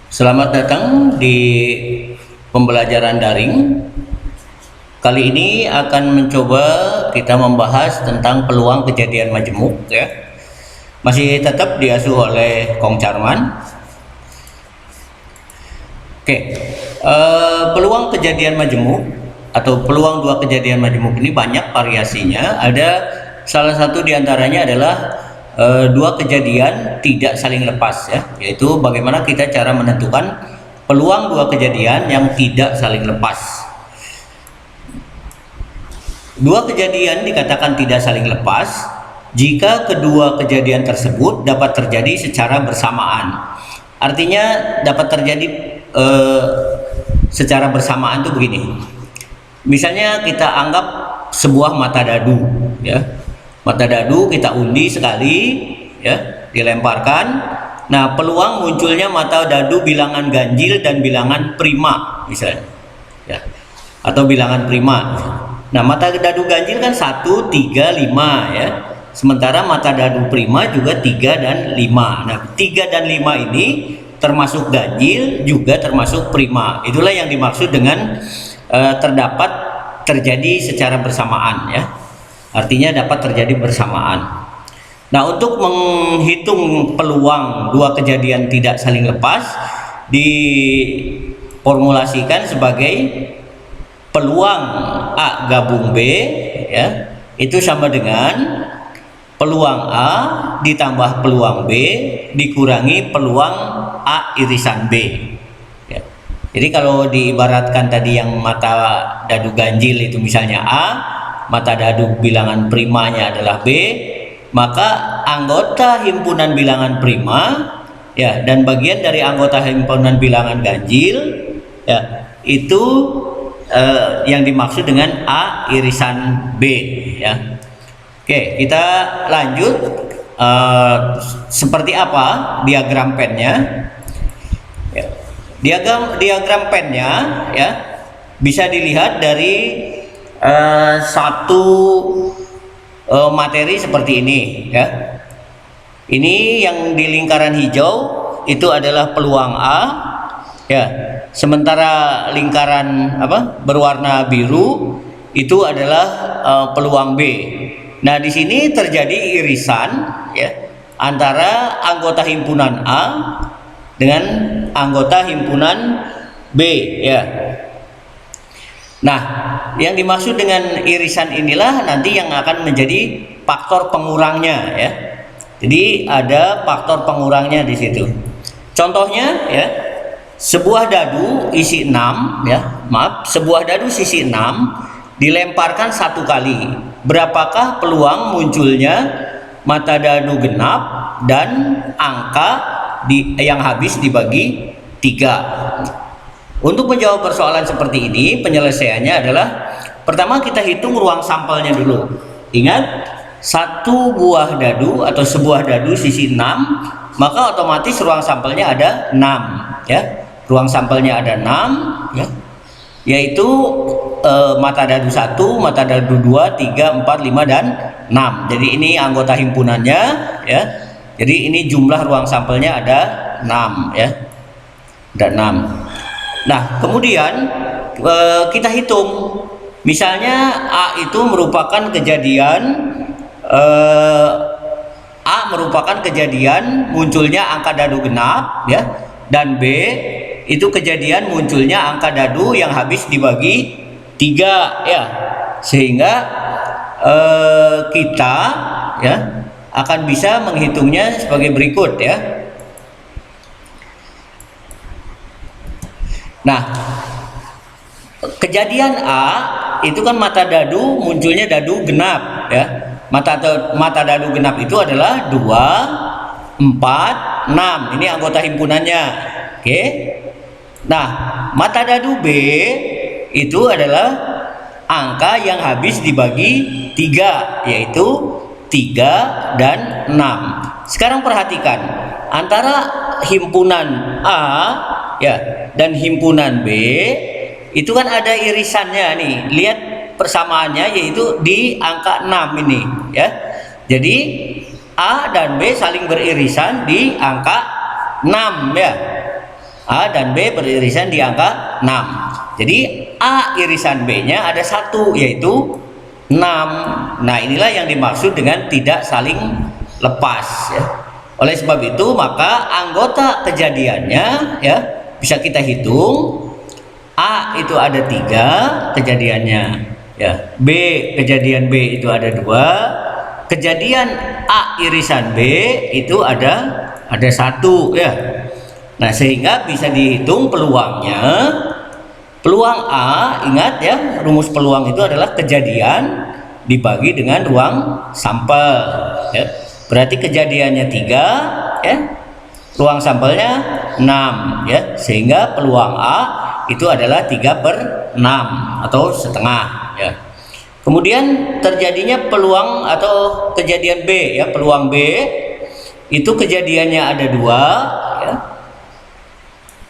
Selamat datang di pembelajaran daring. Kali ini akan mencoba kita membahas tentang peluang kejadian majemuk ya. Masih tetap diasuh oleh Kong Charman. Peluang kejadian majemuk atau peluang dua kejadian majemuk ini banyak variasinya. Ada salah satu diantaranya adalah dua kejadian tidak saling lepas ya, yaitu bagaimana kita cara menentukan peluang dua kejadian yang tidak saling lepas. Dua kejadian dikatakan tidak saling lepas jika kedua kejadian tersebut dapat terjadi secara bersamaan. Artinya dapat terjadi secara bersamaan itu begini. Misalnya kita anggap sebuah mata dadu ya. Mata dadu kita undi sekali ya, dilemparkan. Nah, peluang munculnya mata dadu bilangan ganjil dan bilangan prima misalnya. Ya. Atau bilangan prima. Nah, mata dadu ganjil kan 1, 3, 5 ya. Sementara mata dadu prima juga 3 dan 5. Nah, 3 dan 5 ini termasuk ganjil juga termasuk prima. Itulah yang dimaksud dengan terdapat terjadi secara bersamaan ya. Artinya dapat terjadi bersamaan. Nah, untuk menghitung peluang dua kejadian tidak saling lepas diformulasikan sebagai peluang A gabung B ya, itu sama dengan peluang A ditambah peluang B dikurangi peluang A irisan B ya. Jadi kalau diibaratkan tadi yang mata dadu ganjil itu misalnya A, mata dadu bilangan primanya adalah B, maka anggota himpunan bilangan prima ya dan bagian dari anggota himpunan bilangan ganjil ya, itu yang dimaksud dengan A irisan B ya. Oke, kita lanjut. Seperti apa diagram pennya ya. Diagram pennya ya bisa dilihat dari satu materi seperti ini ya. Ini yang di lingkaran hijau itu adalah peluang A ya. Sementara lingkaran berwarna biru itu adalah peluang B. Nah, di sini terjadi irisan ya antara anggota himpunan A dengan anggota himpunan B ya. Nah, yang dimaksud dengan irisan inilah nanti yang akan menjadi faktor pengurangnya ya. Jadi ada faktor pengurangnya di situ. Contohnya ya, sebuah dadu isi 6 ya, sebuah dadu sisi 6 dilemparkan satu kali. Berapakah peluang munculnya mata dadu genap dan angka yang habis dibagi 3? Untuk menjawab persoalan seperti ini, penyelesaiannya adalah pertama kita hitung ruang sampelnya dulu. Ingat, satu buah dadu atau sebuah dadu sisi 6, maka otomatis ruang sampelnya ada 6 ya. Ruang sampelnya ada 6 ya. Yaitu mata dadu 1, mata dadu 2, 3, 4, 5 dan 6. Jadi ini anggota himpunannya ya. Jadi ini jumlah ruang sampelnya ada 6 ya. Ada 6. Nah, kemudian kita hitung. Misalnya A itu merupakan kejadian A merupakan kejadian munculnya angka dadu genap ya, dan B itu kejadian munculnya angka dadu yang habis dibagi 3 ya. Sehingga kita ya akan bisa menghitungnya sebagai berikut ya. Nah, kejadian A itu kan mata dadu munculnya dadu genap ya. Mata dadu genap itu adalah 2, 4, 6. Ini anggota himpunannya. Oke. Nah, mata dadu B itu adalah angka yang habis dibagi 3, yaitu 3 dan 6. Sekarang perhatikan, antara himpunan A ya dan himpunan B itu kan ada irisannya nih. Lihat persamaannya, yaitu di angka 6 ini ya. Jadi A dan B saling beririsan di angka 6 ya. A dan B beririsan di angka 6. Jadi A irisan B-nya ada 1, yaitu 6. Nah, inilah yang dimaksud dengan tidak saling lepas ya. Oleh sebab itu maka anggota kejadiannya ya bisa kita hitung. A itu ada 3 kejadiannya ya. B, kejadian B itu ada 2. Kejadian A irisan B itu ada 1 ya. Nah, sehingga bisa dihitung peluangnya. Peluang A, ingat ya, rumus peluang itu adalah kejadian dibagi dengan ruang sampel ya. Berarti kejadiannya 3 ya, ruang sampelnya 6 ya, sehingga peluang A itu adalah 3/6 atau setengah ya. Kemudian terjadinya peluang atau kejadian B ya, peluang B itu kejadiannya ada 2 ya,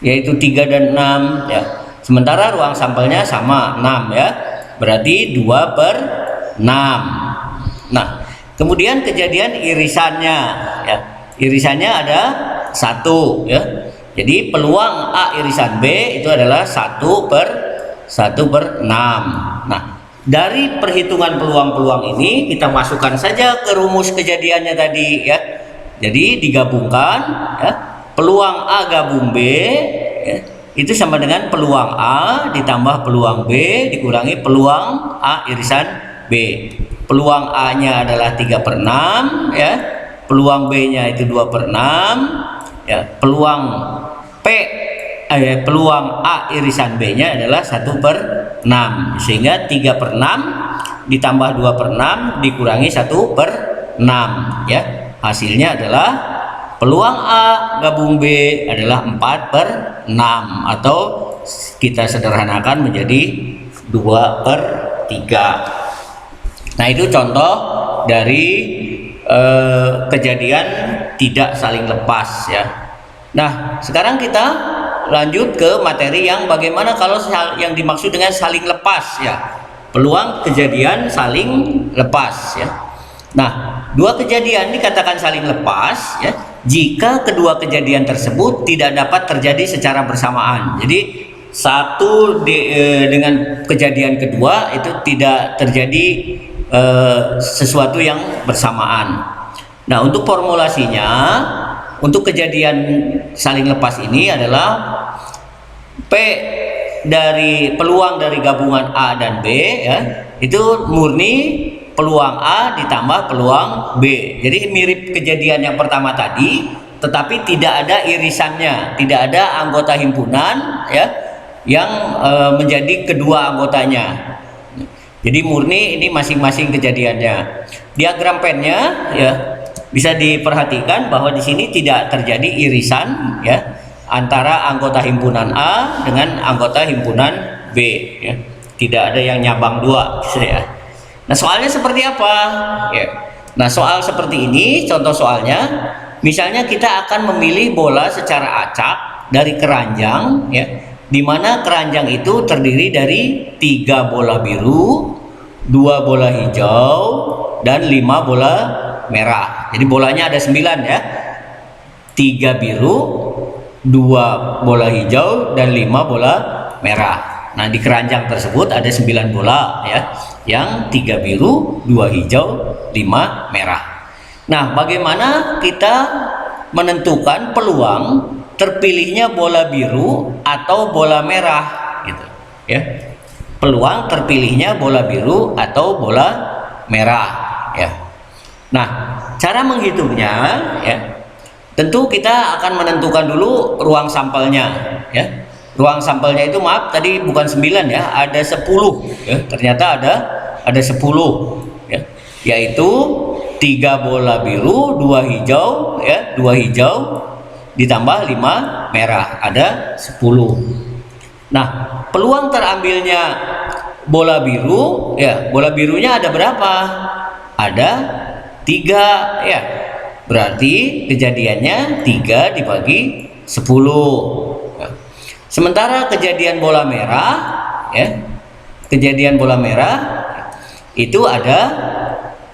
yaitu 3 dan 6 ya. Sementara ruang sampelnya sama 6 ya, berarti 2/6. Nah, kemudian kejadian irisannya ya, irisannya ada 1 ya. Jadi peluang A irisan B itu adalah 1/6. Nah, dari perhitungan peluang-peluang ini kita masukkan saja ke rumus kejadiannya tadi ya. Jadi digabungkan ya, peluang A gabung B ya, itu sama dengan peluang A ditambah peluang B dikurangi peluang A irisan B. Peluang A-nya adalah 3/6 ya, peluang B-nya itu 2/6 ya, peluang A irisan B-nya adalah 1/6, sehingga 3/6 ditambah 2/6 dikurangi 1/6 ya, hasilnya adalah peluang A gabung B adalah 4/6 atau kita sederhanakan menjadi 2/3. Nah, itu contoh dari kejadian tidak saling lepas ya. Nah, sekarang kita lanjut ke materi yang bagaimana kalau yang dimaksud dengan saling lepas ya. Peluang kejadian saling lepas ya. Nah, dua kejadian dikatakan saling lepas ya jika kedua kejadian tersebut tidak dapat terjadi secara bersamaan. Jadi satu dengan kejadian kedua itu tidak terjadi sesuatu yang bersamaan. Nah, untuk formulasinya untuk kejadian saling lepas ini adalah P dari peluang dari gabungan A dan B ya, itu murni peluang A ditambah peluang B. Jadi mirip kejadian yang pertama tadi, tetapi tidak ada irisannya, tidak ada anggota himpunan ya yang menjadi kedua anggotanya. Jadi murni ini masing-masing kejadiannya. Diagram pennya ya bisa diperhatikan bahwa di sini tidak terjadi irisan ya antara anggota himpunan A dengan anggota himpunan B ya. Tidak ada yang nyabang dua ya. Nah, soalnya seperti apa ya? Nah, soal seperti ini contoh soalnya, misalnya kita akan memilih bola secara acak dari keranjang ya, di mana keranjang itu terdiri dari 3 bola biru, 2 bola hijau, dan 5 bola merah. Jadi bolanya ada 9 ya, 3 biru, 2 bola hijau, dan 5 bola merah. Nah, di keranjang tersebut ada 9 bola ya, yang 3 biru, 2 hijau, 5 merah. Nah, bagaimana kita menentukan peluang terpilihnya bola biru atau bola merah gitu ya? Peluang terpilihnya bola biru atau bola merah ya. Nah, cara menghitungnya ya, tentu kita akan menentukan dulu ruang sampelnya ya. Ruang sampelnya itu maaf tadi bukan 9 ya, ada 10 ya. Ternyata ada 10 ya, yaitu 3 bola biru, 2 hijau ya, 2 hijau ditambah 5 merah, ada 10. Nah, peluang terambilnya bola biru ya, bola birunya ada berapa? Ada 3 ya. Berarti kejadiannya 3 dibagi 10. Sementara kejadian bola merah ya, kejadian bola merah itu ada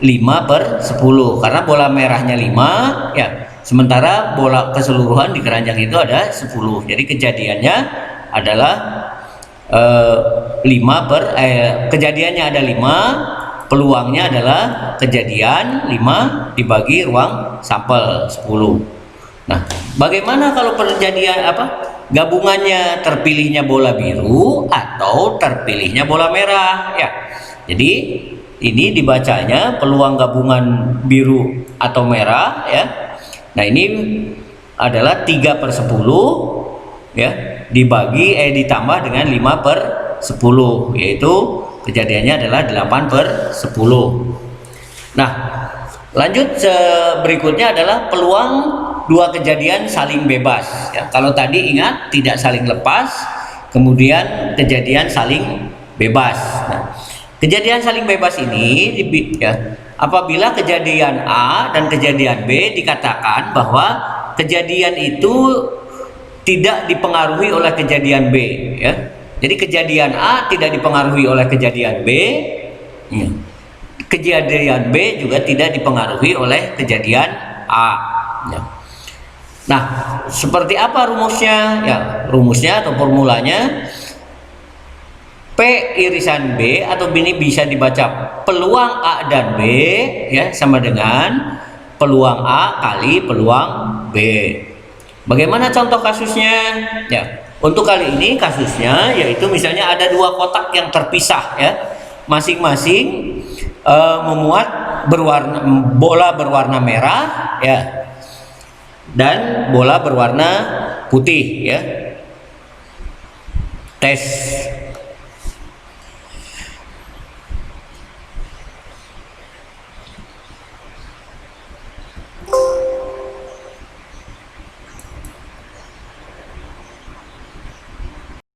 5/10 karena bola merahnya 5 ya, Sementara bola keseluruhan di keranjang itu ada 10. Jadi kejadiannya adalah 5 kejadiannya ada 5, peluangnya adalah kejadian 5 dibagi ruang sampel 10. Nah, bagaimana kalau gabungannya terpilihnya bola biru atau terpilihnya bola merah ya. Jadi ini dibacanya peluang gabungan biru atau merah ya. Nah, ini adalah 3/10 ya, ditambah dengan 5/10, yaitu kejadiannya adalah 8/10. Nah, lanjut berikutnya adalah peluang dua kejadian saling bebas ya. Kalau tadi ingat tidak saling lepas, kemudian kejadian saling bebas. Nah, kejadian saling bebas ini ya, apabila kejadian A dan kejadian B dikatakan bahwa kejadian itu tidak dipengaruhi oleh kejadian B ya. Jadi kejadian A tidak dipengaruhi oleh kejadian B ya. Kejadian B juga tidak dipengaruhi oleh kejadian A ya. Nah, seperti apa rumusnya? Ya, rumusnya atau formulanya P irisan B atau ini bisa dibaca peluang A dan B ya sama dengan peluang A kali peluang B. Bagaimana contoh kasusnya? Ya, untuk kali ini kasusnya yaitu misalnya ada dua kotak yang terpisah ya, masing-masing memuat bola berwarna merah ya dan bola berwarna putih ya. Tes